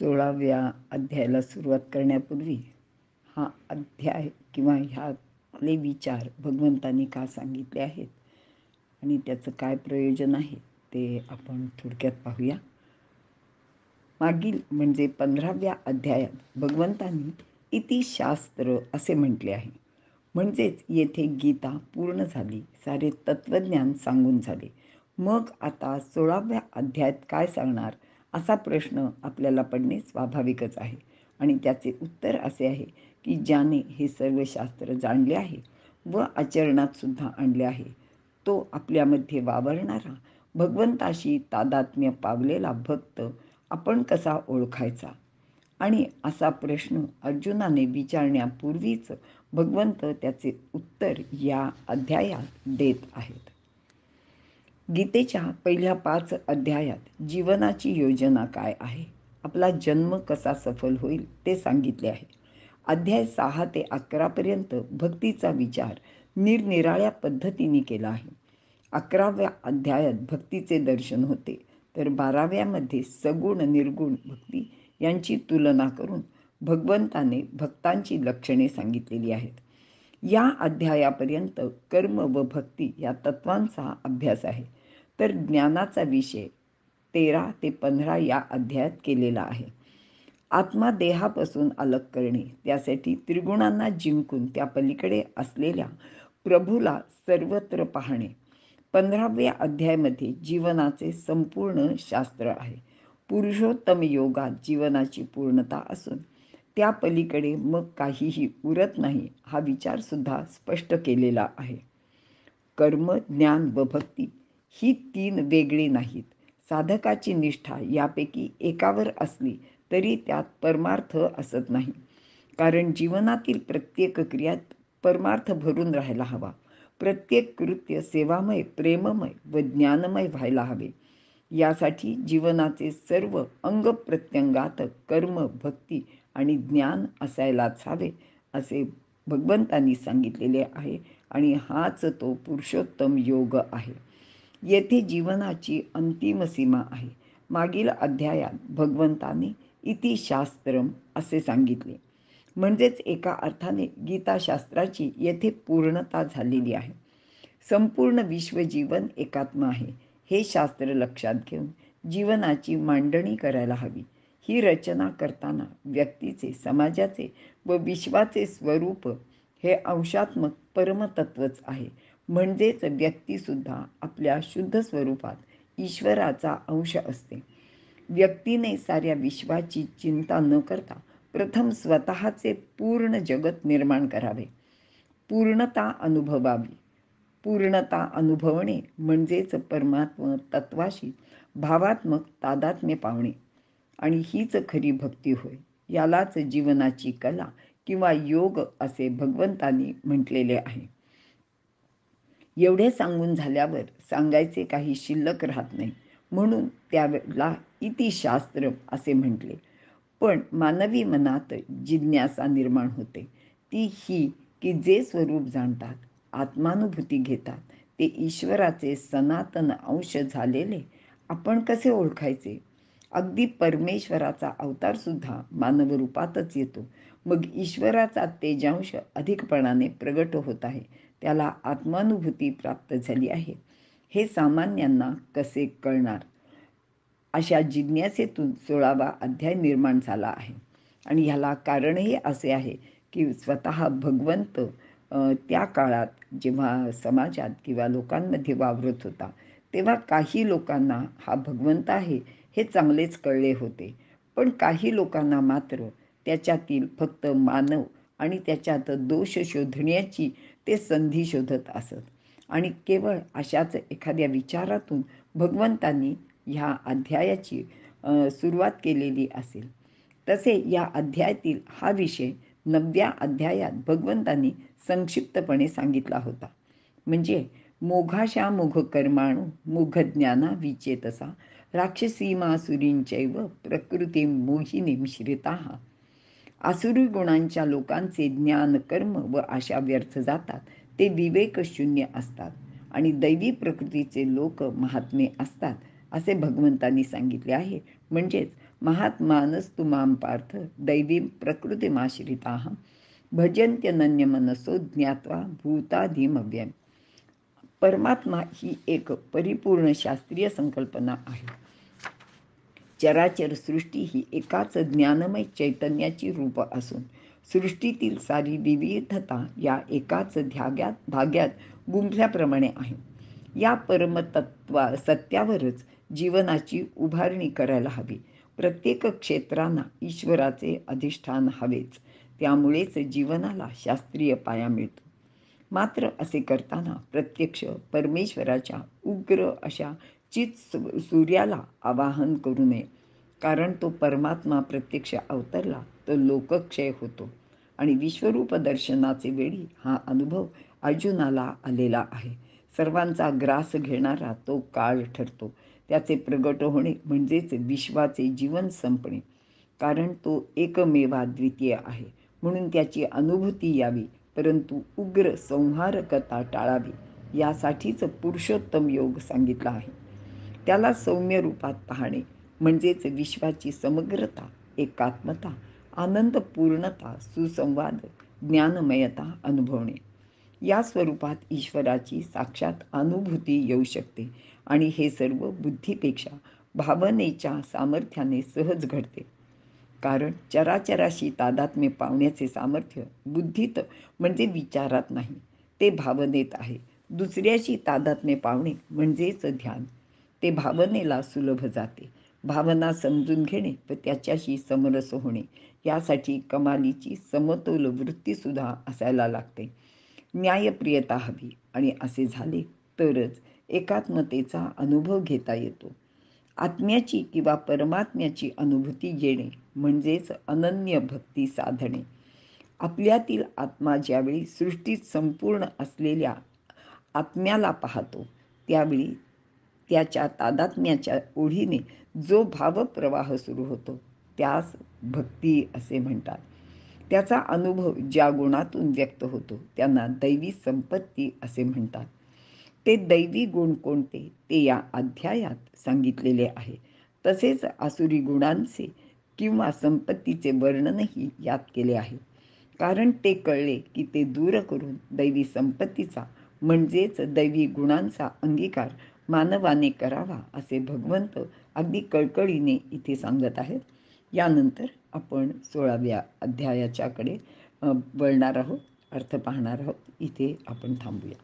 16व्या अध्यायाला सुरुवात करण्यापूर्वी हा अध्याय किंवा ह्यातले विचार भगवंतांनी का सांगितले आहेत आणि त्याचं काय प्रयोजन आहे ते आपण थोडक्यात पाहूया. मागील म्हणजे 15व्या अध्यायात भगवंतांनी इति शास्त्र असे म्हटले आहे. म्हणजेच येथे गीता पूर्ण झाली, सारे तत्त्वज्ञान सांगून झाले. मग आता 16व्या अध्यायात काय सांगणार असा प्रश्न आपल्याला पडणे स्वाभाविकच आहे. आणि त्याचे उत्तर असे आहे की ज्याने हे सर्व शास्त्र जाणले आहे व आचरणात सुद्धा आणले आहे, तो आपल्यामध्ये वावरणारा भगवंताशी तादात्म्य पावलेला भक्त आपण कसा ओळखायचा, आणि असा प्रश्न अर्जुनाने विचारण्यापूर्वीच भगवंत त्याचे उत्तर या अध्यायात देत आहेत. गीतेच्या पहिल्या 5 अध्यायात जीवनाची योजना काय आहे, आपला जन्म कसा सफल होईल ते सांगितले आहे. अध्याय 6 ते 11 पर्यंत भक्तीचा विचार निरनिराळ्या पद्धतीने केला आहे. 11व्या अध्यायात भक्तीचे दर्शन होते, तर 12व्यामध्ये सगुण निर्गुण भक्ती यांची तुलना करून भगवंताने भक्तांची लक्षणे सांगितलेली आहेत. या अध्यायापर्यंत कर्म व भक्ती या तत्वांचा अभ्यास आहे, तर ज्ञानाचा विषय 13 ते 15 या अध्यायात केलेला आहे. आत्मा देहापासून अलग करणे, त्यासाठी त्रिगुणांना जिंकून त्या पलीकडे असलेल्या प्रभूला सर्वत्र पाहणे. 15व्या अध्यायामध्ये जीवनाचे संपूर्ण शास्त्र आहे. पुरुषोत्तम योगात जीवनाची पूर्णता असून त्या पलीकडे मग काहीही उरत नाही हा विचार सुद्धा स्पष्ट केलेला आहे. कर्म, ज्ञान व भक्ती ही 3 वेगळी नाहीत. साधकाची निष्ठा यापैकी एकावर असली तरी त्यात परमार्थ असत नाही, कारण जीवनातील प्रत्येक क्रियात परमार्थ भरून राहायला हवा. प्रत्येक कृत्य सेवामय, प्रेममय व ज्ञानमय व्हायला हवे. यासाठी जीवनाचे सर्व अंग प्रत्यंगात कर्म, भक्ती आणि ज्ञान असायलाच हवे असे भगवंतांनी सांगितलेले आहे, आणि हाच तो पुरुषोत्तम योग आहे. येथे जीवनाची अंतिम सीमा आहे. मागील अध्यायात भगवंतांनी इति शास्त्रम असे सांगितले, म्हणजेच एका अर्थाने गीताशास्त्राची येथे पूर्णता झालेली आहे. संपूर्ण विश्वजीवन एकात्म आहे हे शास्त्र लक्षात घेऊन जीवनाची मांडणी करायला हवी. ही रचना करताना व्यक्तीचे, समाजाचे व विश्वाचे स्वरूप हे अंशात्मक परमतत्वच आहे. म्हणजेच व्यक्तीसुद्धा आपल्या शुद्ध स्वरूपात ईश्वराचा अंश असते. व्यक्तीने साऱ्या विश्वाची चिंता न करता प्रथम स्वतःचे पूर्ण जगत निर्माण करावे, पूर्णता अनुभवावी. पूर्णता अनुभवणे म्हणजेच परमात्मा तत्वाशी भावात्मक तादात्म्य पावणे, आणि हीच खरी भक्ती होय. यालाच जीवनाची कला किंवा योग असे भगवंतांनी म्हटलेले आहे. एवढे सांगून झाल्यावर सांगायचे काही शिल्लक राहत नाही, म्हणून त्याला इति शास्त्र असे म्हटले. पण मानवी मनात जिज्ञासा निर्माण होते, ती ही की जे स्वरूप जाणतात, आत्मानुभूती घेतात, ते ईश्वराचे सनातन अंश झालेले आपण कसे ओळखायचे. अगदी परमेश्वराचा अवतार सुद्धा मानव रूपातच येतो. मग ईश्वराचा तेजांश अधिकपणाने प्रगट होत आहे, त्याला आत्मानुभूती प्राप्त झाली आहे, हे सामान्यांना कसे कळणार. अशा जिज्ञासेतून 16वा अध्याय निर्माण झाला आहे. आणि ह्याला कारणही असे आहे की स्वतः भगवंत त्या काळात जेव्हा समाजात किंवा लोकांमध्ये वावरत होता, तेव्हा काही लोकांना हा भगवंत आहे हे चांगलेच कळले होते, पण काही लोकांना मात्र त्याच्यातील फक्त मानव आणि त्याच्यात दोष शोधण्याची ते संधी शोधत असत. आणि केवळ अशाच एखाद्या विचारातून भगवंतांनी ह्या अध्यायाची सुरुवात केलेली असेल. तसे या अध्यायातील हा विषय 9व्या अध्यायात भगवंतांनी संक्षिप्तपणे सांगितला होता. म्हणजे मोघाशा मोघ कर्माणु मोघ ज्ञाना विचेतसा राक्षसीमासुरींचैव प्रकृती मोहिनीं श्रिताः. आसुरी गुणांच्या लोकांचे ज्ञान, कर्म व आशा व्यर्थ जातात, ते विवेकशून्य असतात, आणि दैवी प्रकृतीचे लोक महात्मे असतात असे भगवंतांनी सांगितले आहे. म्हणजेच महात्मानस्तु मां पार्थ दैवीं प्रकृतिमाश्रिताः भजन्त्यनन्यमनसो ज्ञात्वा भूतादिमव्ययम्. परमात्मा ही एक परिपूर्ण शास्त्रीय संकल्पना आहे. चराचर सृष्टी ही एकाच ज्ञानमय चैतन्याची रूप असून सृष्टीतील सारी विविधता या एकाच धाग्यात गुंफल्याप्रमाणे आहे. या सत्यावरच जीवनाची उभारणी करायला हवी. प्रत्येक क्षेत्रांना ईश्वराचे अधिष्ठान हवेच. त्यामुळेच जीवनाला शास्त्रीय पाया मिळतो. मात्र असे करताना प्रत्यक्ष परमेश्वराच्या उग्र अशा चित सूर्याला आवाहन करू नये. कारण तो परमात्मा प्रत्यक्ष अवतरला तो लोकक्षय होतो आणि विश्वरूप दर्शनाचे वेळी हा अनुभव अर्जुनाला आलेला आहे. सर्वांचा ग्रास घेणारा तो काळ ठरतो. त्याचे प्रगट होणे म्हणजेच विश्वाचे जीवन संपणे. कारण तो एकमेवाद्वितीय आहे म्हणून त्याची अनुभूती यावी, परंतु उग्र संहारकता टाळावी यासाठीच पुरुषोत्तम योग सांगितला आहे. त्याला सौम्य रूपात पाहणे म्हणजेच विश्वाची समग्रता, एकात्मता, आनंदपूर्णता, सुसंवाद, ज्ञानमयता अनुभवणे. या स्वरूपात ईश्वराची साक्षात अनुभूती येऊ शकते आणि हे सर्व बुद्धीपेक्षा भावनेच्या सामर्थ्याने सहज घडते. कारण चराचराशी तादात्म्य पावण्याचे सामर्थ्य बुद्धीत म्हणजे विचारात नाही, ते भावनेत आहे. दुसऱ्याशी तादात्म्य पावणे म्हणजेच ध्यान, ते भावनेला सुलभ जाते. भावना समजून घेणे व त्याच्याशी समरस होणे यासाठी कमालीची समतोल वृत्तीसुद्धा असायला लागते. न्यायप्रियता हवी आणि असे झाले तरच एकात्मतेचा अनुभव घेता येतो. आत्म्याची किंवा परमात्म्याची अनुभूती येणे म्हणजेच अनन्य भक्ती साधणे. आपल्यातील आत्मा ज्यावेळी सृष्टीत संपूर्ण असलेल्या आत्म्याला पाहतो त्यावेळी त्याच्या तादात्म्याच्या ओढीने जो भावप्रवाह सुरू होतो त्यास भक्ती असे म्हणतात. त्याचा अनुभव ज्या गुणातून व्यक्त होतो त्यांना दैवी संपत्ती असे म्हणतात. ते दैवी गुण कोणते ते या अध्यायात सांगितलेले आहे. तसेच आसुरी गुणांचे किंवा संपत्तीचे वर्णनही यात केले आहे. कारण ते कळले की ते दूर करून दैवी संपत्तीचा म्हणजेच दैवी गुणांचा अंगीकार मानवाने करावा असे भगवंत अगदी कळकळीने इथे सांगत आहेत. यानंतर आपण 16व्या अध्यायाच्याकडे वळणार आहोत, अर्थ पाहणार आहोत. इथे आपण थांबूया.